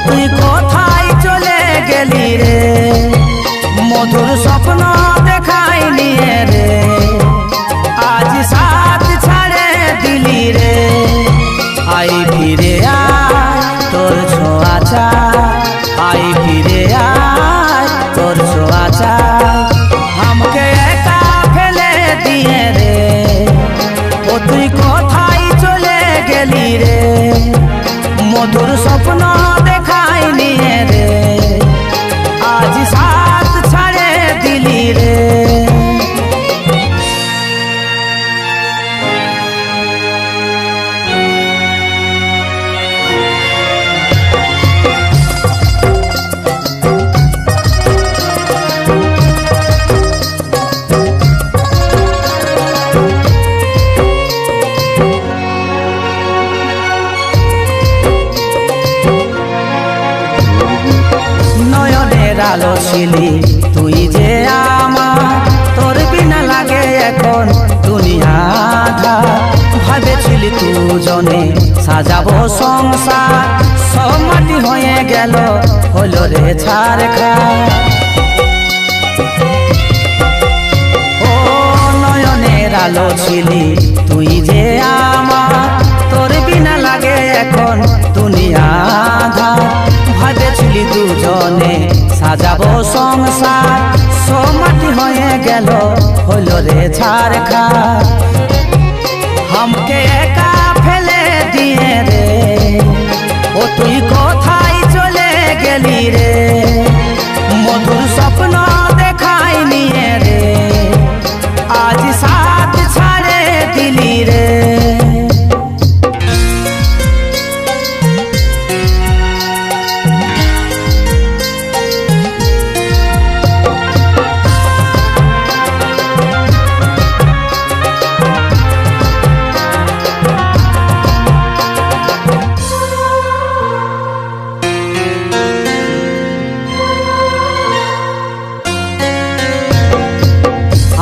তুই কোথায় চলে গেলি রে, মধুর স্বপ্ন দেখাই নিয়ে রে, আজ সাথ ছাড়ে দিলি রে। আই ফিরে আয় তোর ছোঁয়া চাই, আই ফিরে আয় তোর ছোঁয়া চাই, আমাকে একা ফেলে দিয়ে রে। তুই কোথায় চলে গেলি রে, মধুর স্বপ্ন দেখাই নিয়ে রে, আজ সাথ ছাড়ে দিলি রে। আলো ছিলি তুই যে আমার, তোর বিনা লাগে এখন দুনিয়া আধা। ভাবেছিলি দুজনে সাজাবো সংসার, সব মাটি হয়ে গেল হলো রে ছারখার। ও নয়নের আলো ছিলি তুই যে আমার, তোর বিনা লাগে এখন দুনিয়া আধা। ভাবেছিলি দুজনে সাজাবো সংসার, সব মাটি হয়ে গেল হলো রে ছারখার। আমাকে একা ফেলে দিয়ে রে, ও তুই কোথায় চলে গেলি রে, মধুর স্বপ্ন দেখাই নিয়ে রে, আজ সাথ ছাড়ে দিলি রে।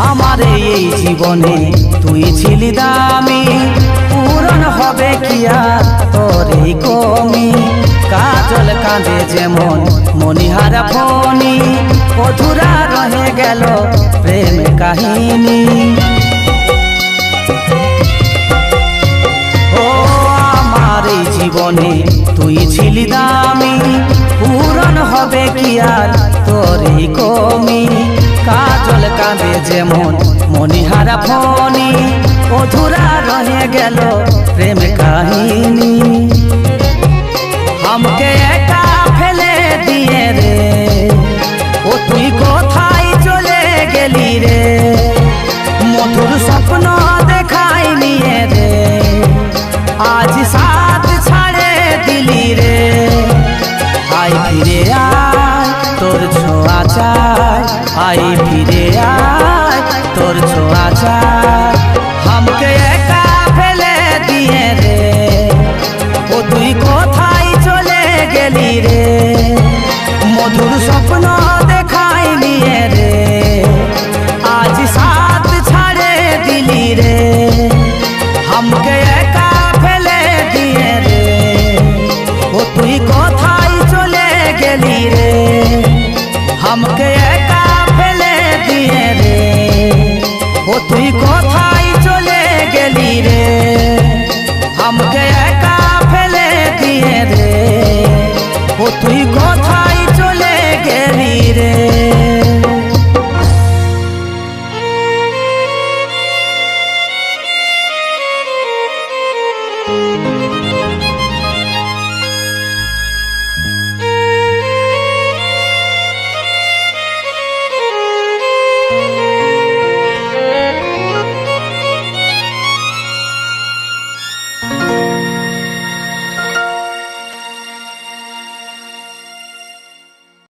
আমার এই জীবনে তুই ছিলি দামি, পূরণ হবে কি আর তোর এই কমি। কাজল কাঁদে যেমন মনিহারা ফণি, অধুরা রহে গেল প্রেম কাহিনী। ও আমার এই জীবনে তুই ছিলি দামি, পূরণ হবে কি আর তোর এই কমি। কাজল কাঁদে যেমন মনিহারা ফণি, অধুরা রহে গেল প্রেম কাহিনী। আমাকে একা ফেলে দিয়ে রে, ও তুই কোথায় চলে গেলি রে, মধুর স্বপ্ন দেখাই নিয়ে রে, আজ সাথ ছাড়ে দিলি রে। আই ফিরে আয় তোর ছোঁয়া চাই, আই ফিরে আয় তোর ছোঁয়া চাই, আমাকে একা ফেলে দিয়ে রে, ও তুই কোথায় চলে গেলি রে, মধুর স্বপ্ন দেখাই নিয়ে রে, আজ সাথ ছাড়ে দিলি রে। আমাকে একা ফেলে দিয়ে রে, ও তুই কোথায় চলে গেলি রে, আমাকে একা ফেলে দিয়ে রে, ও তুই কোথায় চলে গেলি রে, আমাকে একা ফেলে দিয়ে রে, ও তুই